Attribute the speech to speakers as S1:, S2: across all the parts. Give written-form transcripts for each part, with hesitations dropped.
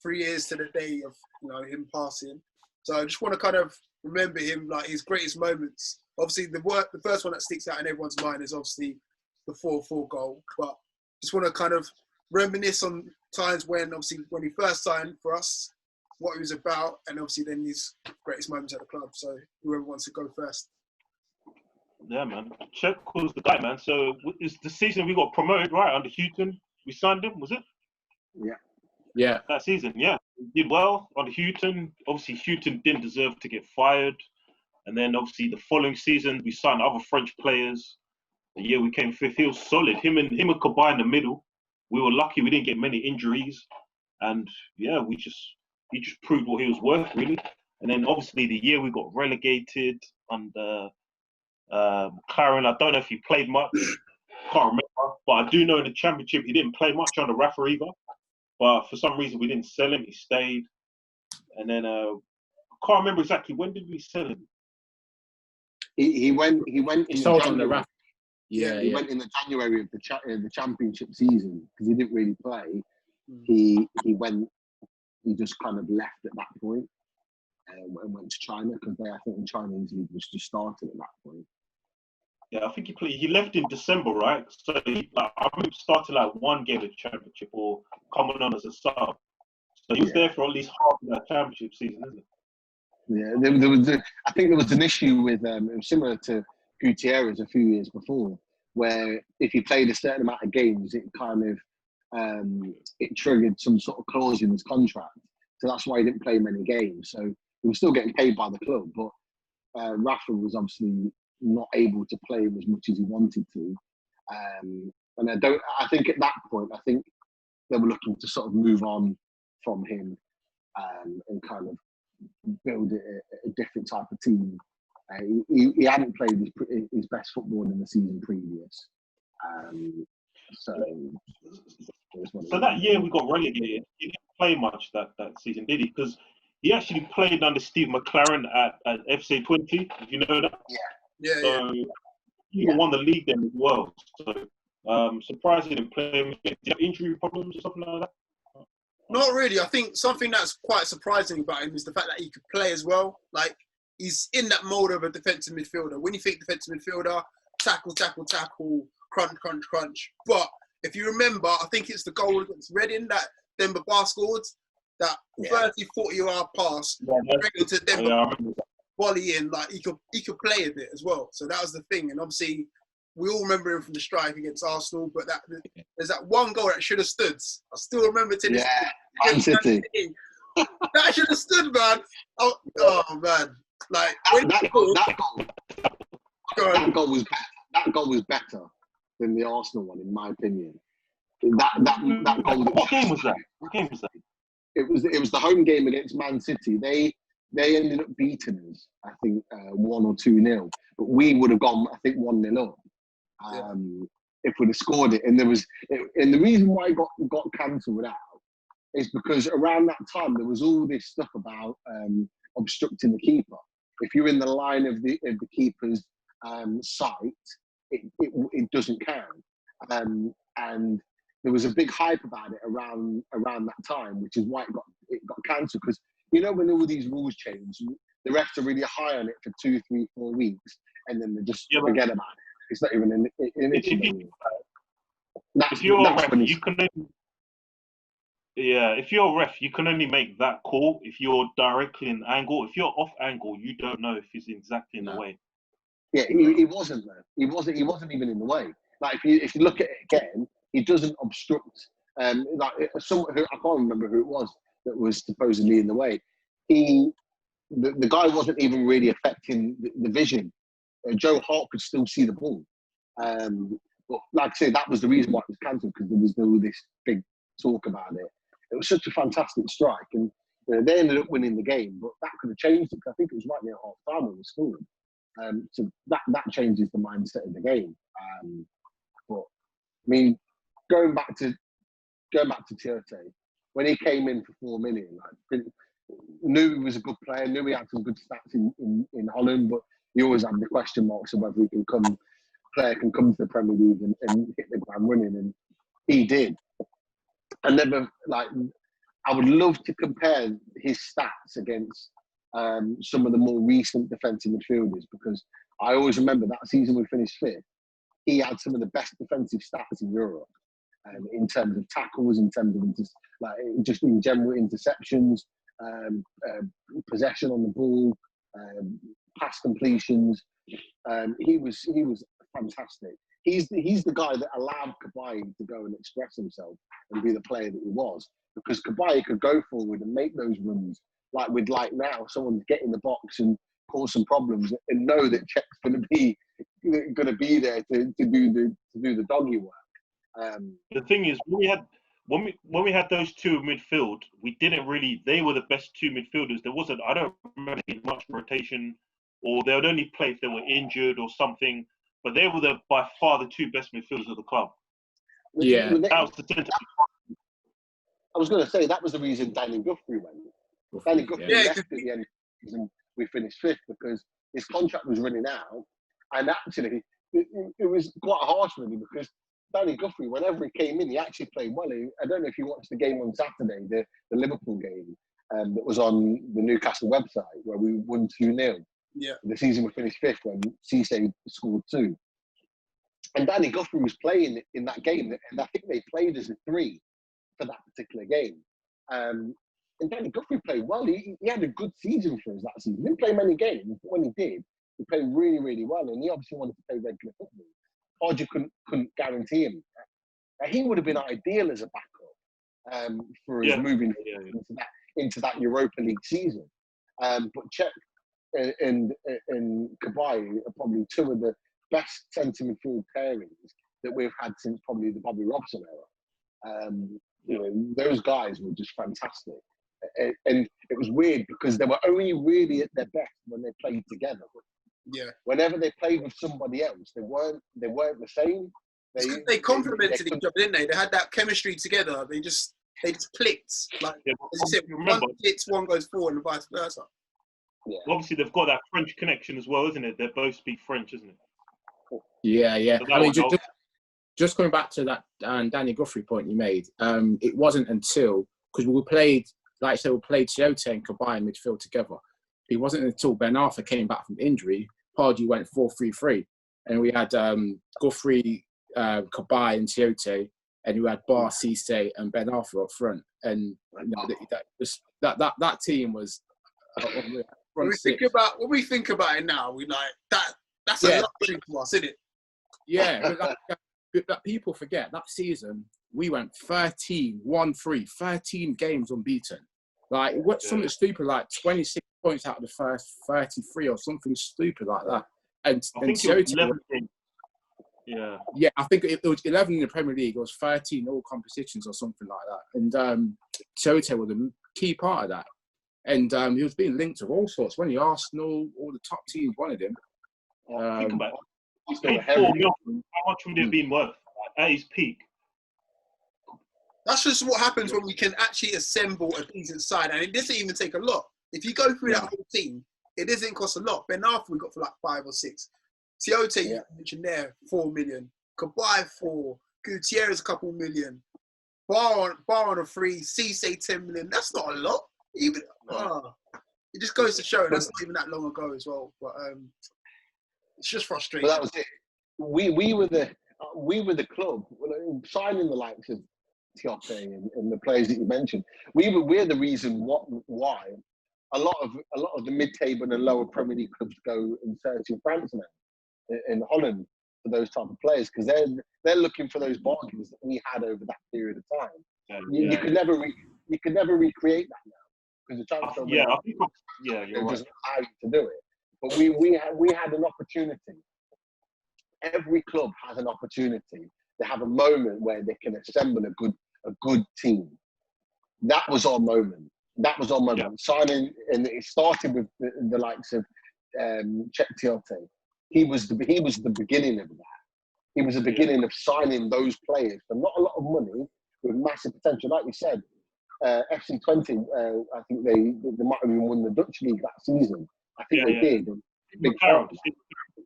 S1: 3 years to the day of him passing. So I just want to kind of remember him, like his greatest moments. Obviously, the first one that sticks out in everyone's mind is obviously the 4-4 goal. But just want to kind of reminisce on times when he first signed for us, what he was about, and obviously then his greatest moments at the club. So whoever wants to go first.
S2: Yeah, man. Cheick was the guy, man. So it's the season we got promoted, right? Under Houghton. We signed him, was it?
S3: Yeah.
S2: That season, yeah. We did well under Houghton. Obviously, Houghton didn't deserve to get fired. And then, obviously, the following season, we signed other French players. The year we came fifth, he was solid. Him and Kabay in the middle. We were lucky we didn't get many injuries. And, yeah, he just proved what he was worth, really. And then, obviously, the year we got relegated under McLaren. I don't know if he played much. Can't remember. But I do know in the Championship, he didn't play much under Rafa either. But for some reason, we didn't sell him. He stayed. And then I can't remember exactly. When did we sell him?
S4: He went in
S3: sold
S4: January.
S3: on the Rafa.
S4: He went in the January of the Championship season because he didn't really play. He just kind of left at that point and went to China because I think the Chinese league was just started at that point.
S2: Yeah, I think he left in December, right? So I remember starting like one game of the Championship or coming on as a sub. So he was there for at least half of that Championship season, isn't it?
S4: Yeah, I think there was an issue with it was similar to Gutierrez a few years before, where if he played a certain amount of games, it kind of it triggered some sort of clause in his contract. So that's why he didn't play many games. So he was still getting paid by the club, but Rafa was obviously not able to play him as much as he wanted to. And I think at that point, I think they were looking to sort of move on from him and kind of build a different type of team. He hadn't played his best football in the season previous. So
S2: that year we got relegated, he didn't play much that season, did he? Because he actually played under Steve McLaren at FC 20. If you know that. So he won the league then as well. So surprised he didn't play him. Did he have injury problems or something like that?
S1: Not really. I think something that's quite surprising about him is the fact that he could play as well. Like, he's in that mode of a defensive midfielder. When you think defensive midfielder, tackle, crunch. But if you remember, I think it's the goal against Reading that Demba Ba scored, that 30, 40-yard pass, to Demba volley in. Like, he could play a bit as well. So that was the thing. And obviously, we all remember him from the strike against Arsenal, but there's that one goal that should have stood. I still remember to this day.
S4: Man City.
S1: That should have stood, man. Oh man. Like
S4: that goal was better than the Arsenal one, in my opinion. That goal.
S2: What game was that?
S4: It was the home game against Man City. They ended up beating us, I think, 1 or 2-0. But we would have gone, I think, 1-0 up. If we'd have scored it, and the reason why it got cancelled out is because around that time there was all this stuff about obstructing the keeper. If you're in the line of the keeper's sight, it doesn't count. And there was a big hype about it around that time, which is why it got cancelled. Because when all these rules change, the refs are really high on it for 2, 3, 4 weeks, and then they just forget about it. It's not even in it.
S2: If you're a ref, you can only, if you're a ref, you can only make that call if you're directly in angle. If you're off angle, you don't know if he's exactly in the way.
S4: Yeah, he wasn't though. He wasn't even in the way. Like if you look at it again, he doesn't obstruct. I can't remember who it was that was supposedly in the way. The guy wasn't even really affecting the vision. Joe Hart could still see the ball. But like I say, that was the reason why it was cancelled, because there was all this big talk about it. It was such a fantastic strike, and they ended up winning the game. But that could have changed it, because I think it was right near half time when we scored. So that changes the mindset of the game. But I mean, going back to Tiote, when he came in for 4 million, knew he was a good player, knew he had some good stats in Holland, but you always have the question marks of whether player can come to the Premier League and hit the ground running, and he did. I I would love to compare his stats against some of the more recent defensive midfielders, because I always remember that season we finished 5th. He had some of the best defensive stats in Europe, in terms of tackles, in terms of just in general interceptions, possession on the ball, pass completions. He was fantastic. He's the guy that allowed Cabaye to go and express himself and be the player that he was, because Cabaye could go forward and make those runs like we'd like now. Someone get in the box and cause some problems and know that Cheick's going to be there to do the doggy work.
S2: The thing is, when we had those two midfield, we didn't really. They were the best two midfielders. I don't remember much rotation, or they would only play if they were injured or something. But they were by far the two best midfielders of the club.
S3: Yeah,
S2: that was the centre.
S4: I was going to say that was the reason Danny Guthrie went. Danny Guthrie left at the end of the season. We finished 5th because his contract was running out, and actually it was quite harsh really, because Danny Guthrie, whenever he came in, he actually played well. I don't know if you watched the game on Saturday, the Liverpool game that was on the Newcastle website where we won 2-0.
S1: Yeah.
S4: The season we finished 5th when Cisse scored 2. And Danny Guthrie was playing in that game, and I think they played as a 3 for that particular game. And Danny Guthrie played well. He had a good season for us that season. He didn't play many games, but when he did, he played really, really well. And he obviously wanted to play regular football. Pardew couldn't guarantee him. He would have been ideal as a backup for us moving into that Europa League season. But Cheick and Cabaye are probably two of the best centre midfield pairings that we've had since probably the Bobby Robson era. Those guys were just fantastic. And it was weird because they were only really at their best when they played together.
S1: Yeah.
S4: Whenever they played with somebody else, they weren't the same.
S1: They complemented each other, didn't they? They had that chemistry together. They just clicked. Like as you said, one hits, one goes forward, and vice versa.
S2: Yeah. Obviously, they've got that French connection as well, isn't it? They both speak French, isn't it?
S3: Yeah. I mean, just coming back to that Danny Guthrie point you made, it wasn't until, because we played, like I said, we played Tiote and Cabaye in midfield together. It wasn't until Ben Arthur came back from injury, Pardew went 4-3-3, and we had Guthrie, Cabaye, and Tiote, and we had Bar, Cisse, and Ben Arthur up front. And that team was.
S1: When we think about it now, we like that. That's a luxury for us, isn't it?
S3: Yeah, but people forget that season we went 13 games unbeaten. Like what something stupid like 26 points out of the first 33 or something stupid like that. And Tiote, I think it was 11 in the Premier League. It was 13 in all competitions or something like that. And Tiote was a key part of that. And he was being linked to all sorts. When the Arsenal, all the top teams wanted him.
S2: Think about it. He's paid $4 million. How much would it have been worth at his peak?
S1: That's just what happens when we can actually assemble a decent side, and it doesn't even take a lot. If you go through that whole team, it doesn't cost a lot. Ben Arthur we got for like 5 or 6. Tiote, you mentioned there, 4 million. Cabaye 4. Gutierrez a couple million. Bar on a 3. Cisse 10 million. That's not a lot. Even it just goes to show that's not even that long ago as well. But it's just frustrating.
S4: But that was it. We were the club signing the likes of Tiote and the players that you mentioned. We're the reason why a lot of the mid-table and lower Premier League clubs go and search in France now, in Holland, for those type of players, because they're looking for those bargains that we had over that period of time. You could never recreate that now. Because the transfer
S2: you're right.
S4: Doesn't allow you to do it. But we had an opportunity. Every club has an opportunity to have a moment where they can assemble a good team. That was our moment. Yeah. Signing, and it started with the likes of Cheick Tiote. He was the beginning of that. He was the beginning of signing those players for not a lot of money with massive potential. Like you said, FC20, I think they might have even won the Dutch league that season. I think they did.
S2: McLaren.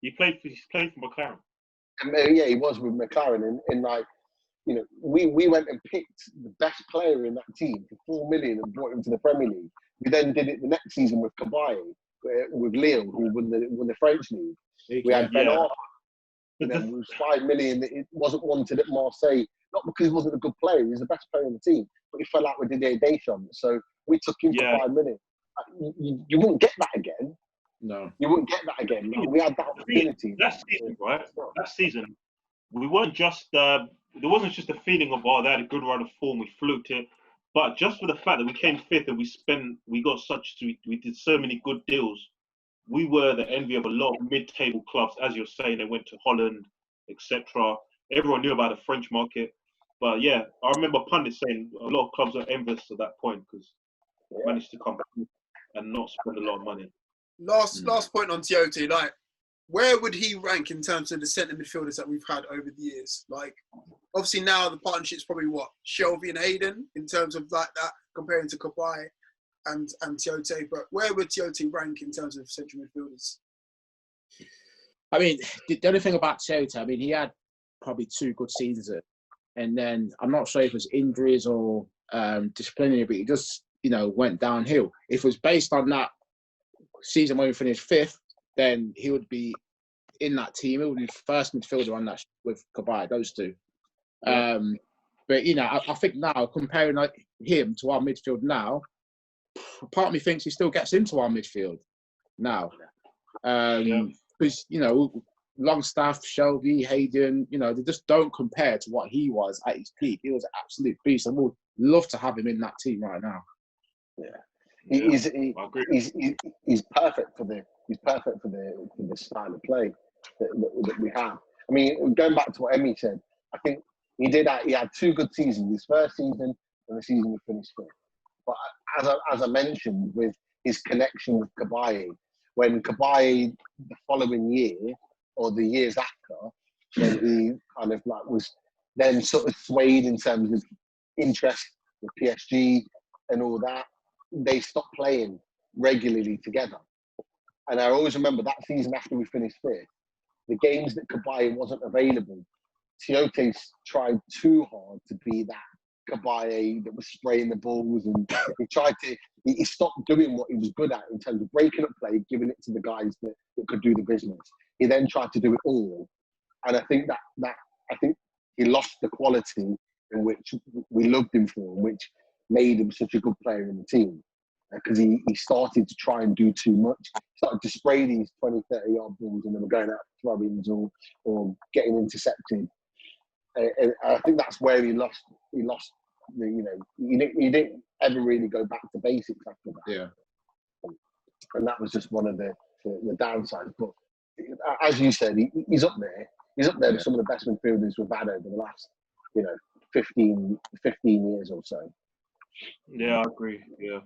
S2: He played for McLaren.
S4: He was with McLaren, and like you know, we went and picked the best player in that team for 4 million and brought him to the Premier League. We then did it the next season with Cabaye, with Lille, who won the French league. We had Ben Arthur. You know, it was 5 million. It wasn't wanted at Marseille, not because he wasn't a good player. He was the best player on the team, but he fell out with Didier Deschamps. So we took him for 5 million. You wouldn't get that again.
S3: No,
S4: you wouldn't get that again. Like, we had that opportunity.
S2: That season, right? That season, we weren't just. There wasn't just a feeling of they had a good run of form. We fluked it, but just for the fact that we came fifth and we did so many good deals. We were the envy of a lot of mid-table clubs, as you're saying. They went to Holland, etc. Everyone knew about the French market, but yeah, I remember pundits saying a lot of clubs are envious at that point because they managed to come back and not spend a lot of money.
S1: Last point on Tiote, like, where would he rank in terms of the centre midfielders that we've had over the years? Like, obviously now the partnership's probably Shelby and Hayden in terms of like that, comparing to Cabaye and Tiote. But where would Tiote rank in terms of central midfielders?
S3: I mean, the only thing about Tiote, I mean, he had probably 2 good seasons, and then I'm not sure if it was injuries or disciplinary, but he just, went downhill. If it was based on that season when we finished 5th, then he would be in that team. He would be first midfielder on that with Cabaye, those 2. Yeah. But I think now comparing him to our midfield now, part of me thinks he still gets into our midfield now. Because Longstaff, Shelby, Hayden, they just don't compare to what he was at his peak. He was an absolute beast. I would love to have him in that team right now.
S4: Yeah, he's perfect for the style of play that we have. I mean, going back to what Emmy said, I think he had 2 good seasons. His first season and the season we finished 5th. But as I mentioned, with his connection with Cabaye, when Cabaye the following year or the years after, when he kind of like was then sort of swayed in terms of interest with PSG and all that, they stopped playing regularly together. And I always remember that season after we finished 5th, the games that Cabaye wasn't available, Tiote tried too hard to be that Cabaye that was spraying the balls, and he stopped doing what he was good at in terms of breaking up play, giving it to the guys that could do the business. He then tried to do it all. And I think that he lost the quality in which we loved him for, which made him such a good player in the team, because he started to try and do too much. He started to spray these 20, 30-yard balls and they were going out throw-ins or getting intercepted. And I think that's where he lost. He didn't ever really go back to basics after that.
S3: Yeah.
S4: And that was just one of the downsides. But as you said, he's up there. He's up there with some of the best midfielders we've had over the last, 15 years or so.
S2: Yeah, I agree. Yeah.